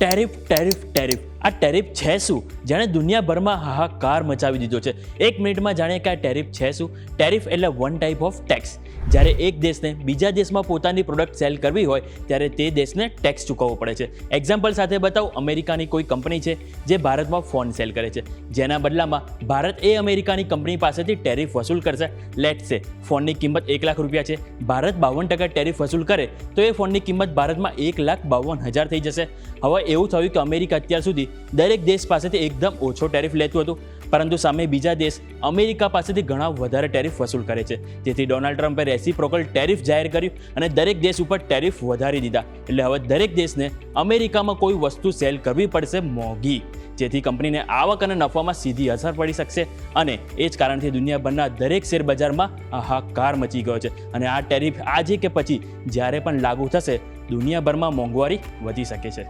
Tariff tariff tariff આ tariff છે શું? જાણે દુનિયાભરમાં હાહાકાર મચાવી દીધો છે. 1 મિનિટમાં જાણીએ કે આ ટેરિફ છે શું. ટેરિફ એટલે વન ટાઈપ ઓફ ટેક્સ. જ્યારે એક દેશને બીજા દેશમાં પોતાની પ્રોડક્ટ સેલ કરવી હોય ત્યારે તે દેશને ટેક્સ ચૂકવવો પડે છે. એક્ઝામ્પલ સાથે બતાવું, અમેરિકાની કોઈ કંપની છે જે ભારતમાં ફોન સેલ કરે છે, જેના બદલામાં ભારત એ અમેરિકાની કંપની પાસેથી ટેરિફ વસૂલ કરશે. લેટ્સ સે ફોનની કિંમત 1 લાખ રૂપિયા છે, ભારત 52% ટેરિફ વસૂલ કરે તો એ ફોનની કિંમત ભારતમાં 1,52,000 થઈ જશે. હવે એવું થયું કે અમેરિકા અત્યાર સુધી દરેક દેશ પાસેથી એકદમ ઓછો ટેરિફ લેતું હતું, પરંતુ સામે બીજા દેશ અમેરિકા પાસેથી ઘણા વધારે ટેરિફ વસૂલ કરે છે. જેથી ડોનાલ્ડ ટ્રમ્પે રેસિપ્રોકલ ટેરિફ જાહેર કર્યું અને દરેક દેશ ઉપર ટેરિફ વધારી દીધા. એટલે હવે દરેક દેશને અમેરિકામાં કોઈ વસ્તુ સેલ કરવી પડશે મોંઘી, જેથી કંપનીને આવક અને નફામાં સીધી અસર પડી શકશે. અને એ જ કારણથી દુનિયાભરના દરેક શેર બજારમાં હાહાકાર મચી ગયો છે. અને આ ટેરિફ આજે કે પછી જ્યારે પણ લાગુ થશે, દુનિયાભરમાં મોંઘવારી વધી શકે છે.